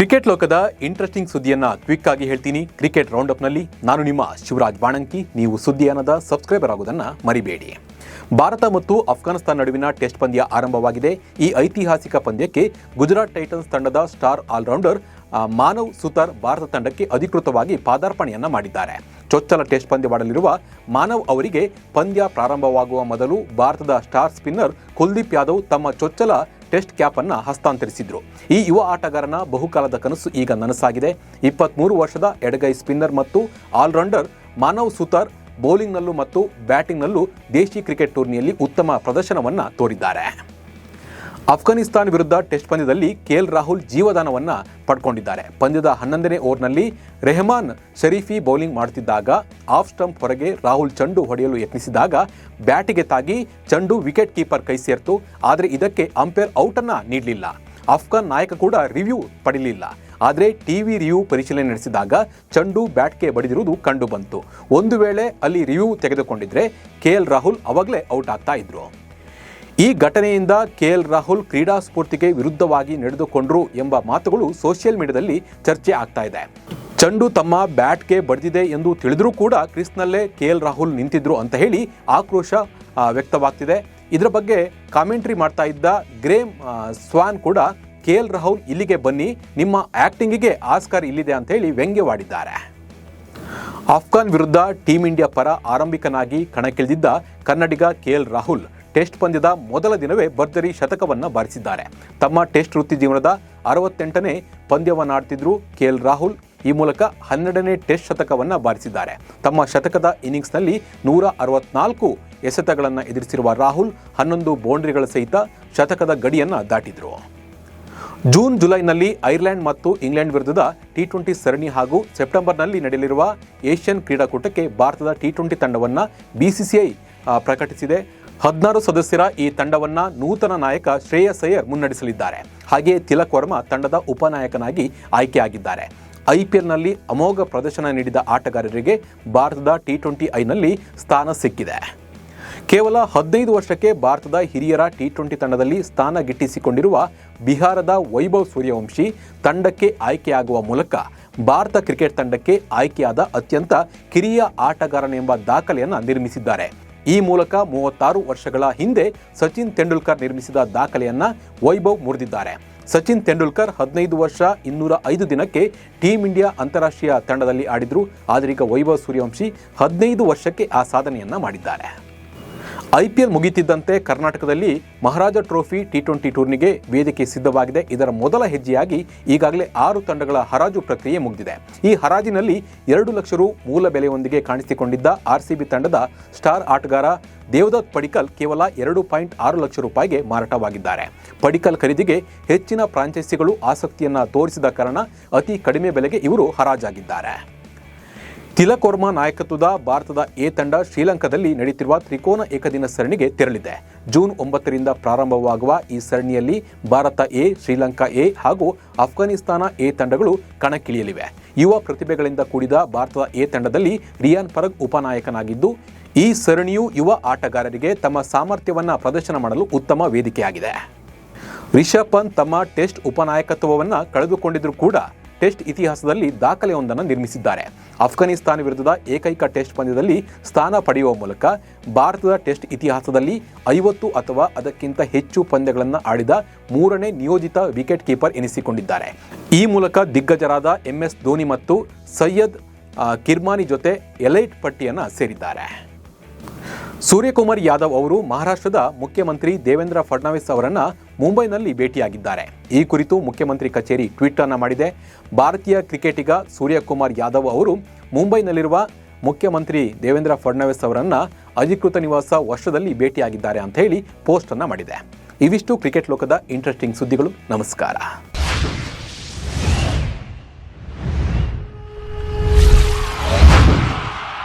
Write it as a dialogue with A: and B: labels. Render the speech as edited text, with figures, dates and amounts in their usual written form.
A: Cricket ಲೋಕದ interesting ಸುದ್ದಿಯನ್ನ quick ಆಗಿ ಹೇಳ್ತೀನಿ. ಕ್ರಿಕೆಟ್ ರೌಂಡಪ್ನಲ್ಲಿ ನಾನು ನಿಮ್ಮ ಶಿವರಾಜ್ ಬಾಣಂಕಿ. ನೀವು ಸುದ್ದಿಯಾನದ ಸಬ್ಸ್ಕ್ರೈಬರ್ ಆಗೋದನ್ನು ಮರಿಬೇಡಿ. ಭಾರತ ಮತ್ತು ಅಫ್ಘಾನಿಸ್ತಾನ ನಡುವಿನ ಟೆಸ್ಟ್ ಪಂದ್ಯ ಆರಂಭವಾಗಿದೆ. ಈ ಐತಿಹಾಸಿಕ ಪಂದ್ಯಕ್ಕೆ ಗುಜರಾತ್ ಟೈಟನ್ಸ್ ತಂಡದ ಸ್ಟಾರ್ ಆಲ್ರೌಂಡರ್ ಮಾನವ್ ಸುತಾರ್ ಭಾರತ ತಂಡಕ್ಕೆ ಅಧಿಕೃತವಾಗಿ ಪಾದಾರ್ಪಣೆಯನ್ನ ಮಾಡಿದ್ದಾರೆ. ಚೊಚ್ಚಲ ಟೆಸ್ಟ್ ಪಂದ್ಯವಾಡಲಿರುವ ಮಾನವ್ ಅವರಿಗೆ ಪಂದ್ಯ ಪ್ರಾರಂಭವಾಗುವ ಮೊದಲು ಭಾರತದ ಸ್ಟಾರ್ ಸ್ಪಿನ್ನರ್ ಕುಲ್ದೀಪ್ ಯಾದವ್ ತಮ್ಮ ಚೊಚ್ಚಲ ಟೆಸ್ಟ್ ಕ್ಯಾಪ್ ಅನ್ನು ಹಸ್ತಾಂತರಿಸಿದ್ರು. ಈ ಯುವ ಆಟಗಾರನ ಬಹುಕಾಲದ ಕನಸು ಈಗ ನನಸಾಗಿದೆ. 23 ವರ್ಷದ ಎಡಗೈ ಸ್ಪಿನ್ನರ್ ಮತ್ತು ಆಲ್ರೌಂಡರ್ ಮಾನವ್ ಸುತಾರ್ ಬೌಲಿಂಗ್ನಲ್ಲೂ ಮತ್ತು ಬ್ಯಾಟಿಂಗ್ನಲ್ಲೂ ದೇಶಿ ಕ್ರಿಕೆಟ್ ಟೂರ್ನಿಯಲ್ಲಿ ಉತ್ತಮ ಪ್ರದರ್ಶನವನ್ನು ತೋರಿದ್ದಾರೆ. ಅಫ್ಘಾನಿಸ್ತಾನ ವಿರುದ್ಧ ಟೆಸ್ಟ್ ಪಂದ್ಯದಲ್ಲಿ ಕೆಎಲ್ ರಾಹುಲ್ ಜೀವದಾನವನ್ನು ಪಡ್ಕೊಂಡಿದ್ದಾರೆ. ಪಂದ್ಯದ 11ನೇ ಓವರ್ನಲ್ಲಿ ರೆಹಮಾನ್ ಶರೀಫಿ ಬೌಲಿಂಗ್ ಮಾಡುತ್ತಿದ್ದಾಗ ಆಫ್ ಸ್ಟಂಪ್ ಹೊರಗೆ ರಾಹುಲ್ ಚೆಂಡು ಹೊಡೆಯಲು ಯತ್ನಿಸಿದಾಗ ಬ್ಯಾಟಿಗೆ ತಾಗಿ ಚೆಂಡು ವಿಕೆಟ್ ಕೀಪರ್ ಕೈ ಸೇರ್ತು. ಆದರೆ ಇದಕ್ಕೆ ಅಂಪೈರ್ ಔಟನ್ನು ನೀಡಲಿಲ್ಲ. ಅಫ್ಘಾನ್ ನಾಯಕ ಕೂಡ ರಿವ್ಯೂ ಪಡೆಯಲಿಲ್ಲ. ಆದರೆ ಟಿವಿ ರಿವ್ಯೂ ಪರಿಶೀಲನೆ ನಡೆಸಿದಾಗ ಚೆಂಡು ಬ್ಯಾಟ್ಗೆ ಬಡಿದಿರುವುದು ಕಂಡು ಬಂತು. ಒಂದು ವೇಳೆ ಅಲ್ಲಿ ರಿವ್ಯೂ ತೆಗೆದುಕೊಂಡಿದ್ರೆ ಕೆಎಲ್ ರಾಹುಲ್ ಅವಾಗಲೇ ಔಟ್ ಆಗ್ತಾ ಇದ್ರು. ಈ ಘಟನೆಯಿಂದ ಕೆಎಲ್ ರಾಹುಲ್ ಕ್ರೀಡಾ ಸ್ಫೂರ್ತಿಗೆ ವಿರುದ್ಧವಾಗಿ ನಡೆದುಕೊಂಡ್ರು ಎಂಬ ಮಾತುಗಳು ಸೋಷಿಯಲ್ ಮೀಡಿಯಾದಲ್ಲಿ ಚರ್ಚೆ ಆಗ್ತಾ ಇದೆ. ಚೆಂಡು ತಮ್ಮ ಬ್ಯಾಟ್ಗೆ ಬಡಿದಿದೆ ಎಂದು ತಿಳಿದ್ರೂ ಕೂಡ ಕ್ರೀಸ್ನಲ್ಲೇ ಕೆಎಲ್ ರಾಹುಲ್ ನಿಂತಿದ್ರು ಅಂತ ಹೇಳಿ ಆಕ್ರೋಶ ವ್ಯಕ್ತವಾಗ್ತಿದೆ. ಇದರ ಬಗ್ಗೆ ಕಾಮೆಂಟ್ರಿ ಮಾಡ್ತಾ ಇದ್ದ ಗ್ರೇಮ್ ಸ್ವಾನ್ ಕೂಡ ಕೆಎಲ್ ರಾಹುಲ್ ಇಲ್ಲಿಗೆ ಬನ್ನಿ, ನಿಮ್ಮ ಆಕ್ಟಿಂಗಿಗೆ ಆಸ್ಕರ್ ಇಲ್ಲಿದೆ ಅಂತ ಹೇಳಿ ವ್ಯಂಗ್ಯವಾಡಿದ್ದಾರೆ. ಅಫ್ಘಾನ್ ವಿರುದ್ಧ ಟೀಂ ಇಂಡಿಯಾ ಪರ ಆರಂಭಿಕನಾಗಿ ಕಣಕ್ಕಿಳಿದಿದ್ದ ಕನ್ನಡಿಗ ಕೆಎಲ್ ರಾಹುಲ್ ಟೆಸ್ಟ್ ಪಂದ್ಯದ ಮೊದಲ ದಿನವೇ ಭರ್ಜರಿ ಶತಕವನ್ನು ಬಾರಿಸಿದ್ದಾರೆ. ತಮ್ಮ ಟೆಸ್ಟ್ ವೃತ್ತಿ ಜೀವನದ 68ನೇ ಪಂದ್ಯವನ್ನಾಡ್ತಿದ್ರು ಕೆಎಲ್ ರಾಹುಲ್. ಈ ಮೂಲಕ 12ನೇ ಟೆಸ್ಟ್ ಶತಕವನ್ನು ಬಾರಿಸಿದ್ದಾರೆ. ತಮ್ಮ ಶತಕದ ಇನ್ನಿಂಗ್ಸ್ನಲ್ಲಿ 164 ಎಸೆತಗಳನ್ನು ಎದುರಿಸಿರುವ ರಾಹುಲ್ 11 ಬೌಂಡರಿಗಳ ಸಹಿತ ಶತಕದ ಗಡಿಯನ್ನು ದಾಟಿದ್ರು. ಜೂನ್ ಜುಲೈನಲ್ಲಿ ಐರ್ಲೆಂಡ್ ಮತ್ತು ಇಂಗ್ಲೆಂಡ್ ವಿರುದ್ಧದ ಟಿ20 ಸರಣಿ ಹಾಗೂ ಸೆಪ್ಟೆಂಬರ್ನಲ್ಲಿ ನಡೆಯಲಿರುವ ಏಷ್ಯನ್ ಕ್ರೀಡಾಕೂಟಕ್ಕೆ ಭಾರತದ ಟಿ20 ತಂಡವನ್ನು ಬಿಸಿಸಿಐ ಪ್ರಕಟಿಸಿದೆ. 16 ಸದಸ್ಯರ ಈ ತಂಡವನ್ನು ನೂತನ ನಾಯಕ ಶ್ರೇಯಸ್ ಅಯ್ಯರ್ ಮುನ್ನಡೆಸಲಿದ್ದಾರೆ. ಹಾಗೆಯೇ ತಿಲಕ್ ವರ್ಮಾ ತಂಡದ ಉಪನಾಯಕನಾಗಿ ಆಯ್ಕೆಯಾಗಿದ್ದಾರೆ. ಐಪಿಎಲ್ನಲ್ಲಿ ಅಮೋಘ ಪ್ರದರ್ಶನ ನೀಡಿದ ಆಟಗಾರರಿಗೆ ಭಾರತದ ಟಿ20ಐನಲ್ಲಿ ಸ್ಥಾನ ಸಿಕ್ಕಿದೆ. ಕೇವಲ 15 ವರ್ಷಕ್ಕೆ ಭಾರತದ ಹಿರಿಯರ ಟಿ20 ತಂಡದಲ್ಲಿ ಸ್ಥಾನ ಗಿಟ್ಟಿಸಿಕೊಂಡಿರುವ ಬಿಹಾರದ ವೈಭವ್ ಸೂರ್ಯವಂಶಿ ತಂಡಕ್ಕೆ ಆಯ್ಕೆಯಾಗುವ ಮೂಲಕ ಭಾರತ ಕ್ರಿಕೆಟ್ ತಂಡಕ್ಕೆ ಆಯ್ಕೆಯಾದ ಅತ್ಯಂತ ಕಿರಿಯ ಆಟಗಾರನೆಂಬ ದಾಖಲೆಯನ್ನು ನಿರ್ಮಿಸಿದ್ದಾರೆ. ಈ ಮೂಲಕ 36 ವರ್ಷಗಳ ಹಿಂದೆ ಸಚಿನ್ ತೆಂಡೂಲ್ಕರ್ ನಿರ್ಮಿಸಿದ ದಾಖಲೆಯನ್ನು ವೈಭವ್ ಮುರಿದಿದ್ದಾರೆ. ಸಚಿನ್ ತೆಂಡೂಲ್ಕರ್ 15 ವರ್ಷ 205 ದಿನಕ್ಕೆ ಟೀಂ ಇಂಡಿಯಾ ಅಂತಾರಾಷ್ಟ್ರೀಯ ತಂಡದಲ್ಲಿ ಆಡಿದ್ರು. ಆದರೆ ಈಗ ವೈಭವ್ ಸೂರ್ಯವಂಶಿ 15 ವರ್ಷಕ್ಕೆ ಆ ಸಾಧನೆಯನ್ನು ಮಾಡಿದ್ದಾರೆ. ಐಪಿಎಲ್ ಮುಗಿತಿದ್ದಂತೆ ಕರ್ನಾಟಕದಲ್ಲಿ ಮಹಾರಾಜ ಟ್ರೋಫಿ ಟಿ20 ಟೂರ್ನಿಗೆ ವೇದಿಕೆ ಸಿದ್ಧವಾಗಿದೆ. ಇದರ ಮೊದಲ ಹೆಜ್ಜೆಯಾಗಿ ಈಗಾಗಲೇ 6 ತಂಡಗಳ ಹರಾಜು ಪ್ರಕ್ರಿಯೆ ಮುಗಿದಿದೆ. ಈ ಹರಾಜಿನಲ್ಲಿ 2 ಲಕ್ಷ ರು ಮೂಲ ಬೆಲೆಯೊಂದಿಗೆ ಕಾಣಿಸಿಕೊಂಡಿದ್ದ ಆರ್ಸಿಬಿ ತಂಡದ ಸ್ಟಾರ್ ಆಟಗಾರ ದೇವದತ್ ಪಡಿಕ್ಕಲ್ ಕೇವಲ 2.6 ಲಕ್ಷ ರೂಪಾಯಿಗೆ ಮಾರಾಟವಾಗಿದ್ದಾರೆ. ಪಡಿಕ್ಕಲ್ ಖರೀದಿಗೆ ಹೆಚ್ಚಿನ ಫ್ರಾಂಚೈಸಿಗಳು ಆಸಕ್ತಿಯನ್ನು ತೋರಿಸಿದ ಕಾರಣ ಅತಿ ಕಡಿಮೆ ಬೆಲೆಗೆ ಇವರು ಹರಾಜಾಗಿದ್ದಾರೆ. ತಿಲಕ್ ವರ್ಮಾ ನಾಯಕತ್ವದ ಭಾರತದ ಎ ತಂಡ ಶ್ರೀಲಂಕಾದಲ್ಲಿ ನಡೆಯುತ್ತಿರುವ ತ್ರಿಕೋನ ಏಕದಿನ ಸರಣಿಗೆ ತೆರಳಿದೆ. ಜೂನ್ 9ರಿಂದ ಪ್ರಾರಂಭವಾಗುವ ಈ ಸರಣಿಯಲ್ಲಿ ಭಾರತ ಎ, ಶ್ರೀಲಂಕಾ ಎ ಹಾಗೂ ಅಫ್ಘಾನಿಸ್ತಾನ ಎ ತಂಡಗಳು ಕಣಕ್ಕಿಳಿಯಲಿವೆ. ಯುವ ಪ್ರತಿಭೆಗಳಿಂದ ಕೂಡಿದ ಭಾರತದ ಎ ತಂಡದಲ್ಲಿ ರಿಯಾನ್ ಪರಗ್ ಉಪನಾಯಕನಾಗಿದ್ದು, ಈ ಸರಣಿಯು ಯುವ ಆಟಗಾರರಿಗೆ ತಮ್ಮ ಸಾಮರ್ಥ್ಯವನ್ನು ಪ್ರದರ್ಶನ ಮಾಡಲು ಉತ್ತಮ ವೇದಿಕೆಯಾಗಿದೆ. ರಿಷಬ್ ಪಂತ್ ತಮ್ಮ ಟೆಸ್ಟ್ ಉಪನಾಯಕತ್ವವನ್ನು ಕಳೆದುಕೊಂಡಿದ್ದರೂ ಕೂಡ ಟೆಸ್ಟ್ ಇತಿಹಾಸದಲ್ಲಿ ದಾಖಲೆಯೊಂದನ್ನು ನಿರ್ಮಿಸಿದ್ದಾರೆ. ಅಫ್ಘಾನಿಸ್ತಾನ ವಿರುದ್ಧದ ಏಕೈಕ ಟೆಸ್ಟ್ ಪಂದ್ಯದಲ್ಲಿ ಸ್ಥಾನ ಪಡೆಯುವ ಮೂಲಕ ಭಾರತದ ಟೆಸ್ಟ್ ಇತಿಹಾಸದಲ್ಲಿ 50 ಅಥವಾ ಅದಕ್ಕಿಂತ ಹೆಚ್ಚು ಪಂದ್ಯಗಳನ್ನು ಆಡಿದ 3ನೇ ನಿಯೋಜಿತ ವಿಕೆಟ್ ಕೀಪರ್ ಎನಿಸಿಕೊಂಡಿದ್ದಾರೆ. ಈ ಮೂಲಕ ದಿಗ್ಗಜರಾದ MS ಧೋನಿ ಮತ್ತು ಸೈಯದ್ ಕಿರ್ಮಾನಿ ಜೊತೆ ಎಲೈಟ್ ಪಟ್ಟಿಯನ್ನು ಸೇರಿದ್ದಾರೆ. ಸೂರ್ಯಕುಮಾರ್ ಯಾದವ್ ಅವರು ಮಹಾರಾಷ್ಟ್ರದ ಮುಖ್ಯಮಂತ್ರಿ ದೇವೇಂದ್ರ ಫಡ್ನವೀಸ್ ಅವರನ್ನು ಮುಂಬೈನಲ್ಲಿ ಭೇಟಿಯಾಗಿದ್ದಾರೆ. ಈ ಕುರಿತು ಮುಖ್ಯಮಂತ್ರಿ ಕಚೇರಿ ಟ್ವೀಟ್ ಅನ್ನು ಮಾಡಿದೆ. ಭಾರತೀಯ ಕ್ರಿಕೆಟಿಗ ಸೂರ್ಯಕುಮಾರ್ ಯಾದವ್ ಅವರು ಮುಂಬೈನಲ್ಲಿರುವ ಮುಖ್ಯಮಂತ್ರಿ ದೇವೇಂದ್ರ ಫಡ್ನವೀಸ್ ಅವರನ್ನು ಅಧಿಕೃತ ನಿವಾಸ ವರ್ಷದಲ್ಲಿ ಭೇಟಿಯಾಗಿದ್ದಾರೆ ಅಂತ ಹೇಳಿ ಪೋಸ್ಟ್ ಅನ್ನು ಮಾಡಿದೆ. ಇವಿಷ್ಟು ಕ್ರಿಕೆಟ್ ಲೋಕದ ಇಂಟ್ರೆಸ್ಟಿಂಗ್ ಸುದ್ದಿಗಳು. ನಮಸ್ಕಾರ.